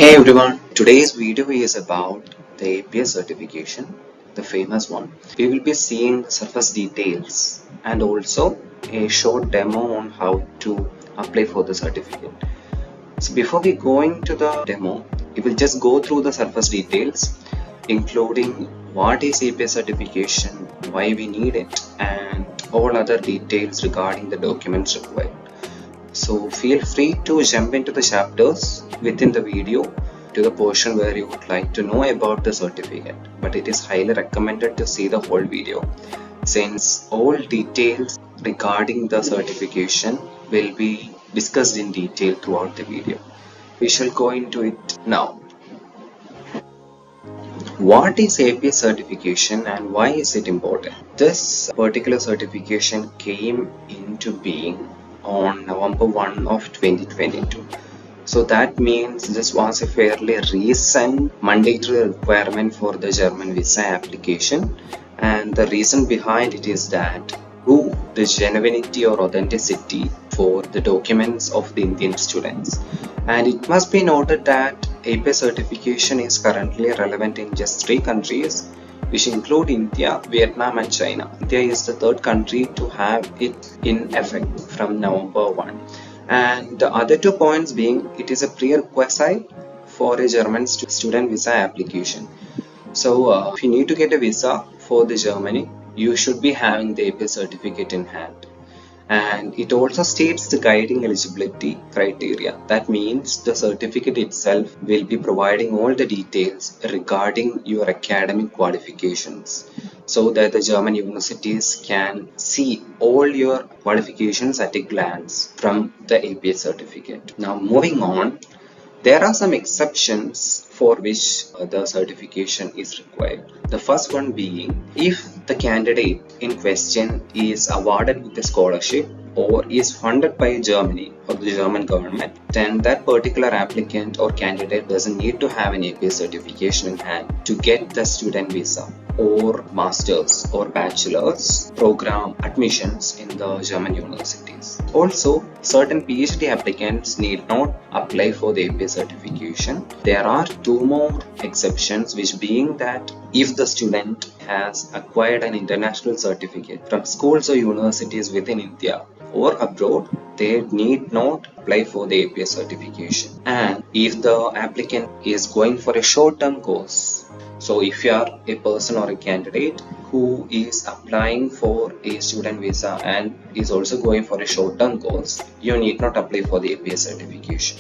Hey everyone, today's video is about the APS certification, the famous one. We will be seeing surface details and also a short demo on how to apply for the certificate. So before we go into the demo, we will just go through the surface details, including what is APS certification, why we need it, and all other details regarding the documents required. So feel free to jump into the chapters within the video to the portion where you would like to know about the certificate, but it is highly recommended to see the whole video since all details regarding the certification will be discussed in detail throughout the video. We shall go into it now. What is APS certification and why is it important? This particular certification came into being on November 1 of 2022. So that means this was a fairly recent mandatory requirement for the German visa application, and the reason behind it is that prove the genuinity or authenticity for the documents of the Indian students. And it must be noted that APS certification is currently relevant in just 3 countries, which include India, Vietnam and China. India is the third country to have it in effect from November 1. And the other 2 points being, it is a prerequisite for a German student visa application. So if you need to get a visa for the Germany, you should be having the APS certificate in hand. And it also states the guiding eligibility criteria. That means the certificate itself will be providing all the details regarding your academic qualifications so that the German universities can see all your qualifications at a glance from the APS certificate. Now moving on, there are some exceptions for which the certification is required. The first one being, if the candidate in question is awarded with a scholarship or is funded by Germany or the German government, then that particular applicant or candidate doesn't need to have an APS certification in hand to get the student visa or master's or bachelor's program admissions in the German universities. Also, certain PhD applicants need not apply for the APS certification. There are 2 more exceptions, which being that if the student has acquired an international certificate from schools or universities within India or abroad, they need not apply for the APS certification. And if the applicant is going for a short-term course, so if you are a person or a candidate who is applying for a student visa and is also going for a short-term course, you need not apply for the APS certification.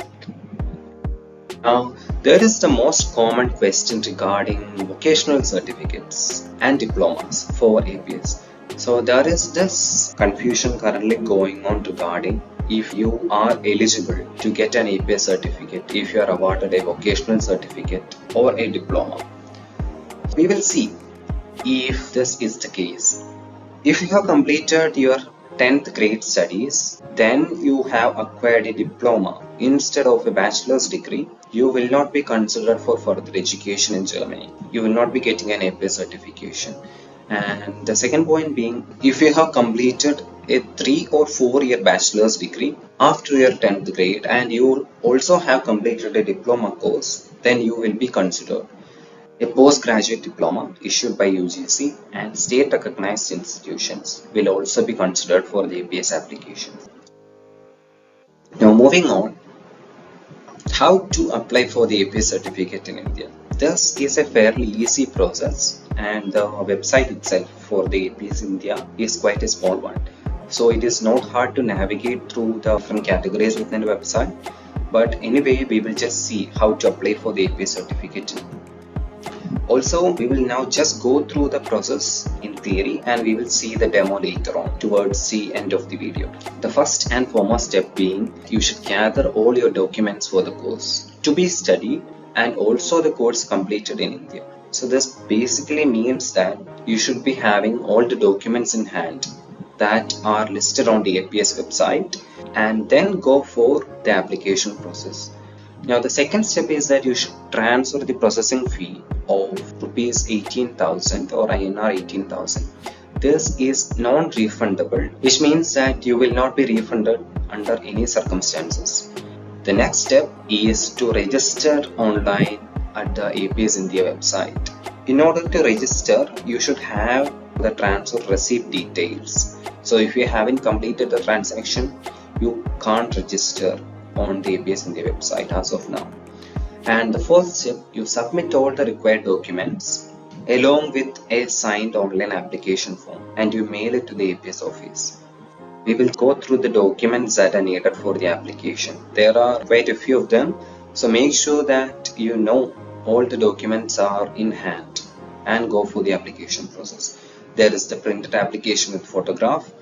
Now, there is the most common question regarding vocational certificates and diplomas for APS. So there is this confusion currently going on regarding if you are eligible to get an APS certificate, if you are awarded a vocational certificate or a diploma. We will see if this is the case. If you have completed your 10th grade studies, then you have acquired a diploma instead of a bachelor's degree, you will not be considered for further education in Germany. You will not be getting an APS certification. And the second point being, if you have completed a 3 or 4 year bachelor's degree after your 10th grade and you also have completed a diploma course, then you will be considered. A postgraduate diploma issued by UGC and state recognized institutions will also be considered for the APS application. Now moving on, how to apply for the APS certificate in India. This is a fairly easy process and the website itself for the APS India is quite a small one. So it is not hard to navigate through the different categories within the website. But anyway, we will just see how to apply for the APS certificate. Also, we will now just go through the process in theory and we will see the demo later on towards the end of the video. The first and foremost step being, you should gather all your documents for the course to be studied and also the course completed in India. So this basically means that you should be having all the documents in hand that are listed on the APS website and then go for the application process. Now the second step is that you should transfer the processing fee of rupees 18,000 or INR 18,000. This is non-refundable, which means that you will not be refunded under any circumstances. The next step is to register online at the APS India website. In order to register, you should have the transfer receipt details. So if you haven't completed the transaction, you can't register on the APS India website as of now. And the first step, you submit all the required documents along with a signed online application form and you mail it to the APS office. We will go through the documents that are needed for the application. There are quite a few of them, so make sure that you know all the documents are in hand and go for the application process. There is the printed application with photograph.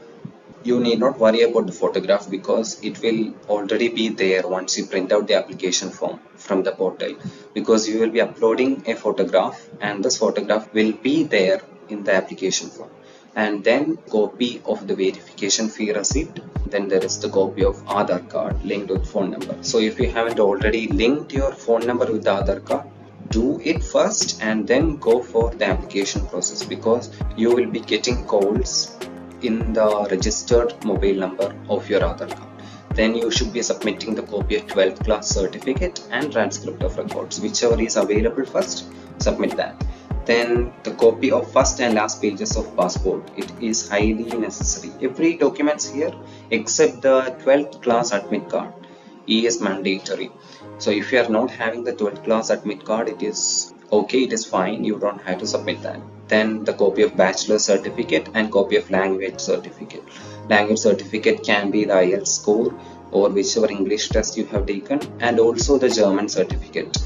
You need not worry about the photograph because it will already be there once you print out the application form from the portal, because you will be uploading a photograph and this photograph will be there in the application form. And then copy of the verification fee receipt. Then there is the copy of Aadhaar card linked with phone number. So if you haven't already linked your phone number with the Aadhaar card, do it first and then go for the application process, because you will be getting calls in the registered mobile number of your Aadhaar card. Then you should be submitting the copy of 12th class certificate and transcript of records, whichever is available first, submit that. Then the copy of first and last pages of passport. It is highly necessary. Every documents here except the 12th class admit card is mandatory. So if you are not having the 12th class admit card, it is okay, it is fine, you don't have to submit that. Then the copy of Bachelor certificate and copy of language certificate. Language certificate can be the IELTS score or whichever English test you have taken, and also the German certificate.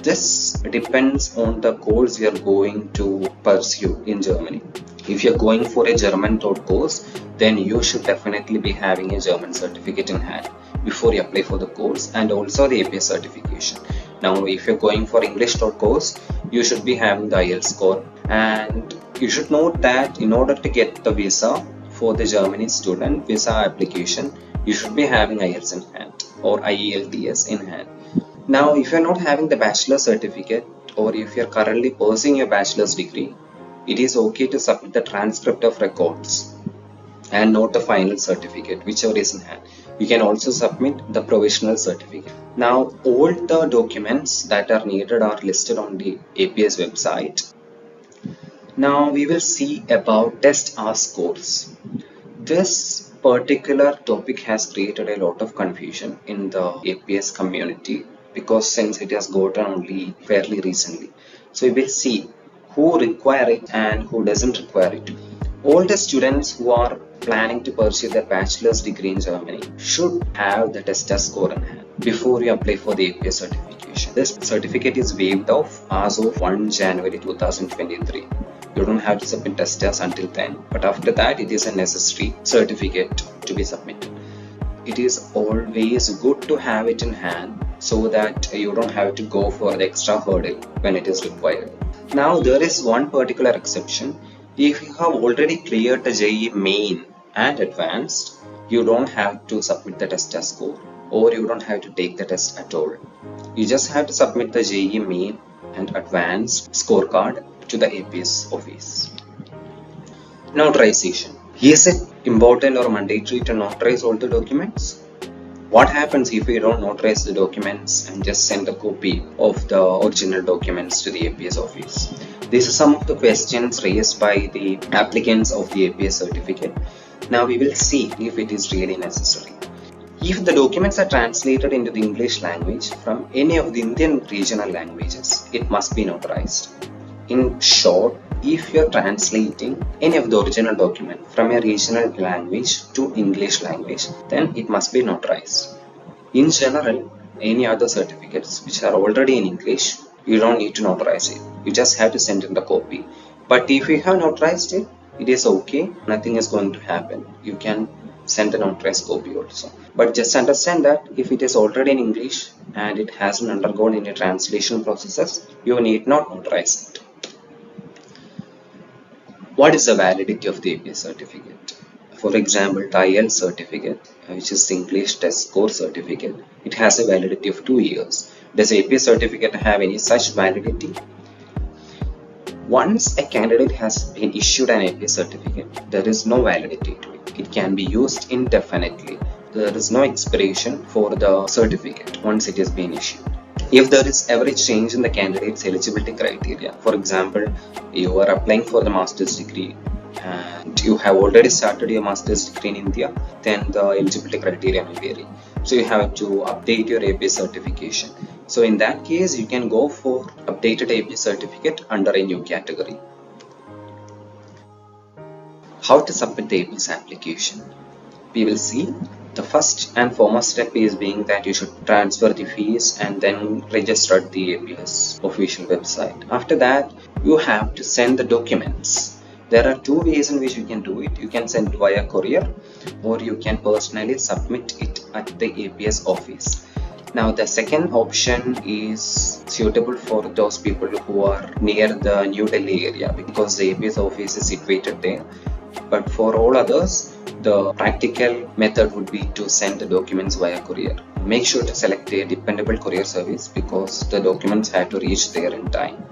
This depends on the course you are going to pursue in Germany. If you are going for a German taught course, then you should definitely be having a German certificate in hand before you apply for the course, and also the APS certification. Now if you're going for English taught course, you should be having the IELTS score, and you should note that in order to get the visa for the Germany student visa application, you should be having IELTS in hand or IELTS in hand. Now if you're not having the bachelor certificate, or if you're currently pursuing your bachelor's degree, it is okay to submit the transcript of records and not the final certificate, whichever is in hand. You can also submit the provisional certificate. Now all the documents that are needed are listed on the APS website. Now we will see about TestAS Scores. This particular topic has created a lot of confusion in the APS community, because since it has gotten only fairly recently. So we will see who require it and who doesn't require it. All the students who are planning to pursue their bachelor's degree in Germany should have the TestAS score in hand before you apply for the APS certification. This certificate is waived off as of 1 January 2023. You don't have to submit TestAS until then, but after that it is a necessary certificate to be submitted. It is always good to have it in hand so that you don't have to go for the extra hurdle when it is required. Now there is one particular exception. If you have already cleared the JEE Main and Advanced, you don't have to submit the TestAS score, or you don't have to take the test at all. You just have to submit the JEE Main and Advanced scorecard to the APS office. Notarization. Is it important or mandatory to notarize all the documents? What happens if we don't notarize the documents and just send a copy of the original documents to the APS office? These are some of the questions raised by the applicants of the APS certificate. Now we will see if it is really necessary. If the documents are translated into the English language from any of the Indian regional languages, it must be notarized. In short, if you are translating any of the original document from a regional language to English language, then it must be notarized. In general, any other certificates which are already in English, you don't need to notarize it. You just have to send in the copy. But if you have notarized it, it is okay. Nothing is going to happen. You can send a notarized copy also. But just understand that if it is already in English and it hasn't undergone any translation processes, you need not notarize it. What is the validity of the APS certificate? For example, the IELTS certificate, which is English Test Score certificate, it has a validity of 2 years. Does APS certificate have any such validity? Once a candidate has been issued an APS certificate, there is no validity to it. It can be used indefinitely. there is no expiration for the certificate once it has been issued. If there is ever a change in the candidate's eligibility criteria, for example, you are applying for the master's degree and you have already started your master's degree in India, then the eligibility criteria may vary. So you have to update your APS certification. So in that case, you can go for updated APS certificate under a new category. How to submit the APS application? We will see. The first and foremost step is being that you should transfer the fees and then register at the APS official website. After that, you have to send the documents. There are two ways in which you can do it. You can send via courier or you can personally submit it at the APS office. Now the second option is suitable for those people who are near the New Delhi area because the APS office is situated there. But for all others, the practical method would be to send the documents via courier. Make sure to select a dependable courier service because the documents have to reach there in time.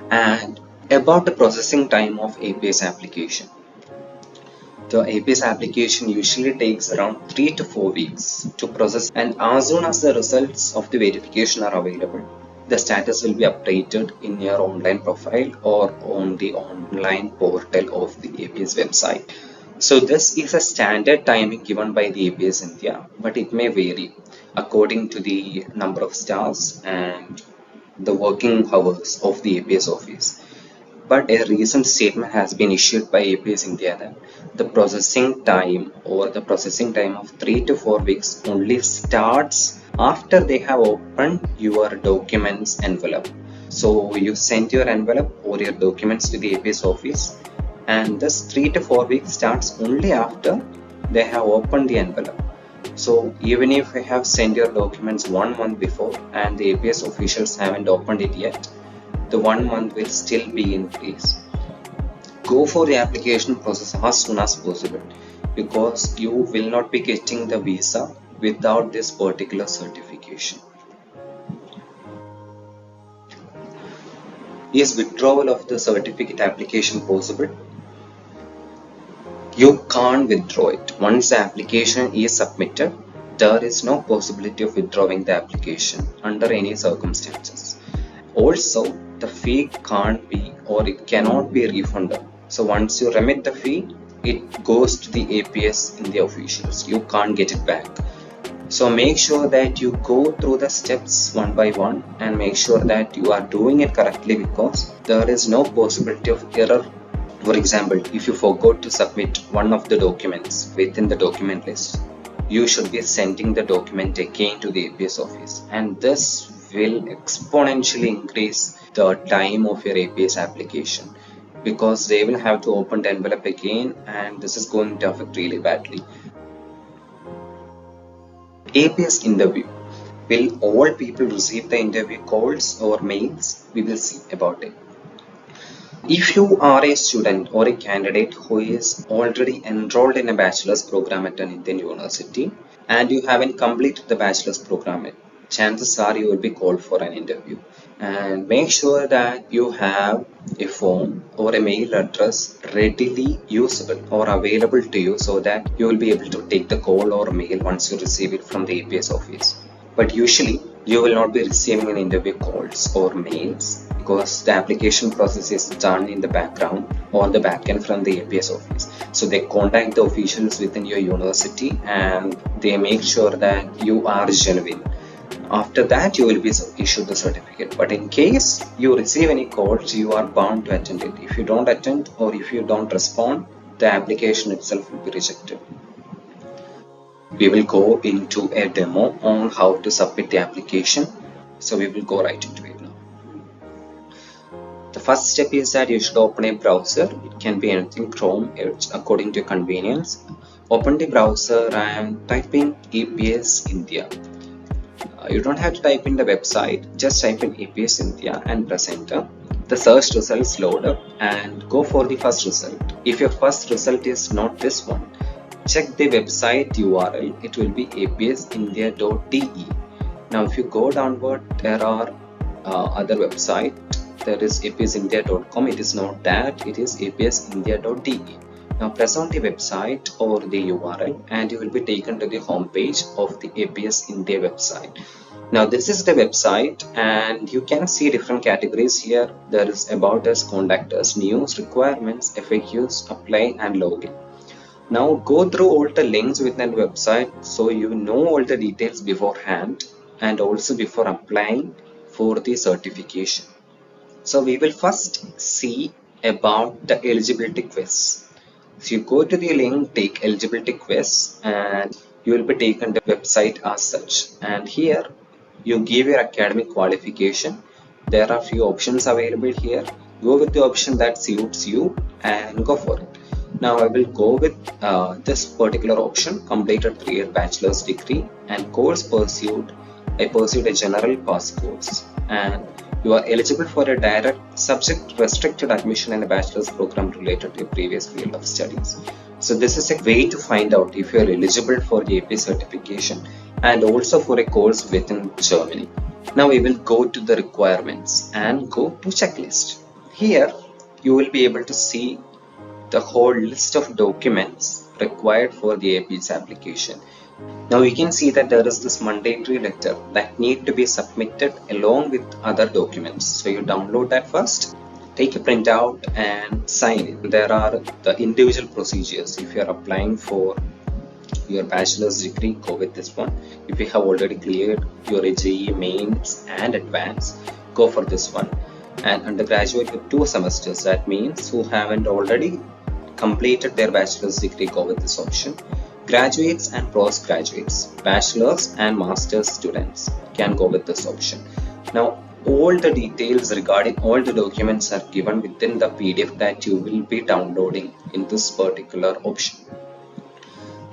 And about the processing time of APS application. The APS application usually takes around 3 to 4 weeks to process, and as soon as the results of the verification are available, the status will be updated in your online profile or on the online portal of the APS website. So this is a standard timing given by the APS India, but it may vary according to the number of stars and the working hours of the APS office. But a recent statement has been issued by APS India that the processing time of 3 to 4 weeks only starts after they have opened your documents envelope. So you send your envelope or your documents to the APS office, and this 3 to 4 weeks starts only after they have opened the envelope. So even if you have sent your documents 1 month before and the APS officials haven't opened it yet, the 1 month will still be in place. Go for the application process as soon as possible because you will not be getting the visa without this particular certification. Is withdrawal of the certificate application possible? You can't withdraw it. Once the application is submitted, there is no possibility of withdrawing the application under any circumstances. Also, the fee can't be or it cannot be refunded. So once you remit the fee, it goes to the APS India officials. You can't get it back. So make sure that you go through the steps one by one and make sure that you are doing it correctly because there is no possibility of error. For example, if you forgot to submit one of the documents within the document list, you should be sending the document again to the APS office, and this will exponentially increase the time of your APS application because they will have to open the envelope again, and this is going to affect really badly. APS interview. Will all people receive the interview calls or mails? We will see about it. If you are a student or a candidate who is already enrolled in a bachelor's program at an Indian university and you haven't completed the bachelor's program, chances are you will be called for an interview. And make sure that you have a phone or a mail address readily usable or available to you so that you will be able to take the call or mail once you receive it from the APS office. But usually you will not be receiving an interview calls or mails because the application process is done in the background or the backend from the APS office. So they contact the officials within your university and they make sure that you are genuine. After that, you will be issued the certificate. But in case you receive any calls, you are bound to attend it. If you don't attend or if you don't respond, the application itself will be rejected. We will go into a demo on how to submit the application. So we will go right into it now. The first step is that you should open a browser. It can be anything, Chrome, Edge, according to your convenience. Open the browser and type in APS India. You don't have to type in the website, just type in APS India and press enter. The search results load up and go for the first result. If your first result is not this one, check the website URL. It will be apsindia.de. Now if you go downward, there are other websites. There is apsindia.com. It is not that, it is apsindia.de. Now press on the website or the URL and you will be taken to the home page of the APS India website. Now this is the website and you can see different categories here. There is about us, contact us, news, requirements, FAQs, apply and login. Now go through all the links within the website so you know all the details beforehand and also before applying for the certification. So we will first see about the eligibility quiz. So you go to the link, take eligibility quiz and you will be taken to the website as such. And here you give your academic qualification. There are few options available here. Go with the option that suits you and go for it. Now I will go with this particular option, completed 3-year bachelor's degree and course pursued. I pursued a general pass course and you are eligible for a direct subject restricted admission in a bachelor's program related to your previous field of studies. So this is a way to find out if you are eligible for the APS certification and also for a course within Germany. Now we will go to the requirements and go to checklist. Here you will be able to see the whole list of documents required for the APS application. Now you can see that there is this mandatory letter that need to be submitted along with other documents. So you download that first, take a printout and sign it. There are the individual procedures. If you are applying for your bachelor's degree, go with this one. If you have already cleared your JEE mains and advanced, go for this one. And undergraduate with 2 semesters, that means who haven't already completed their bachelor's degree, go with this option. Graduates and postgraduates, bachelor's and master's students can go with this option. Now all the details regarding all the documents are given within the PDF that you will be downloading in this particular option.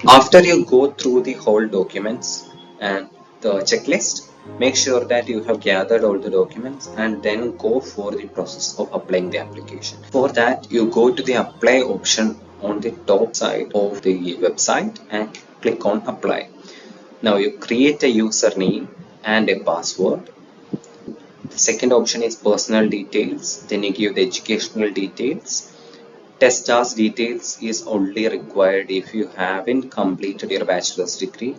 After you go through the whole documents and the checklist, make sure that you have gathered all the documents and then go for the process of applying the application. For that, you go to the apply option on the top side of the website and click on apply. Now you create a username and a password. The second option is personal details. Then you give the educational details. TestAS details is only required if you haven't completed your bachelor's degree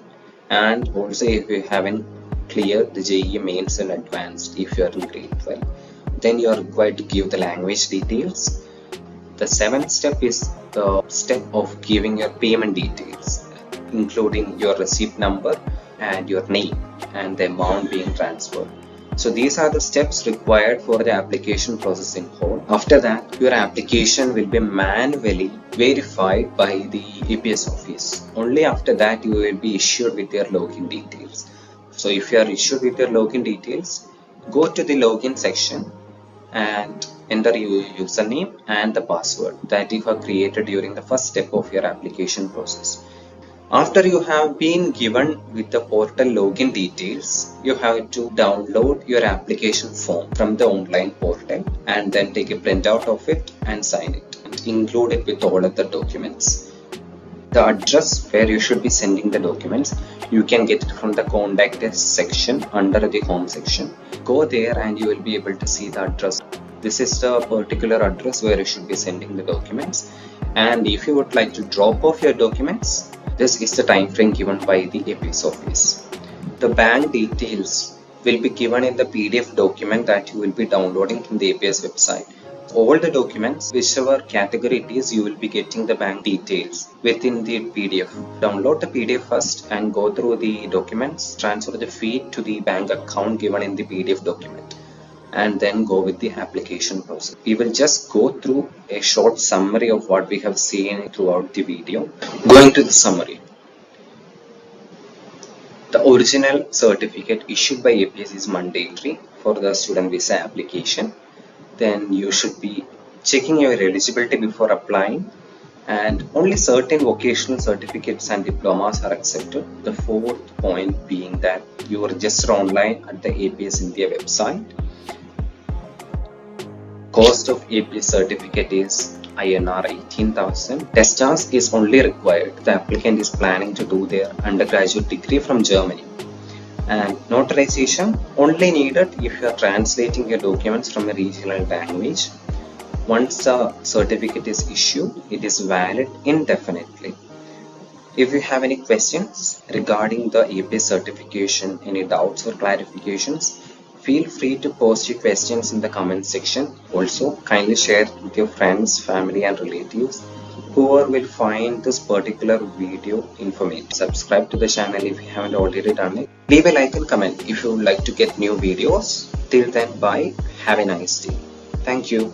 and also if you haven't cleared the JEE mains and advanced if you are in grade 12. Then you are required to give the language details. The 7th step is the step of giving your payment details, including your receipt number and your name and the amount being transferred. So these are the steps required for the application processing whole. After that, your application will be manually verified by the APS office. Only after that you will be issued with your login details. So if you are issued with your login details, go to the login section and enter your username and the password that you have created during the first step of your application process. After you have been given with the portal login details, you have to download your application form from the online portal and then take a printout of it and sign it and include it with all of the documents. The address where you should be sending the documents, you can get it from the contact us section under the home section. Go there and you will be able to see the address. This is the particular address where you should be sending the documents. And if you would like to drop off your documents, this is the time frame given by the APS office. The bank details will be given in the PDF document that you will be downloading from the APS website. All the documents, whichever category it is, you will be getting the bank details within the PDF. Download the PDF first and go through the documents, transfer the fee to the bank account given in the PDF document, and then go with the application process. We will just go through a short summary of what we have seen throughout the video. Going to the summary. The original certificate issued by APS is mandatory for the student visa application. Then you should be checking your eligibility before applying, and only certain vocational certificates and diplomas are accepted. The 4th point being that you register online at the APS India website. Cost of APS certificate is INR 18,000. TestAS is only required. The applicant is planning to do their undergraduate degree from Germany. And notarization only needed if you are translating your documents from a regional language. Once the certificate is issued, it is valid indefinitely. If you have any questions regarding the APS certification, any doubts or clarifications, feel free to post your questions in the comment section. Also, kindly share it with your friends, family and relatives. Whoever will find this particular video informative. Subscribe to the channel if you haven't already done it. Leave a like and comment if you would like to get new videos. Till then, bye. Have a nice day. Thank you.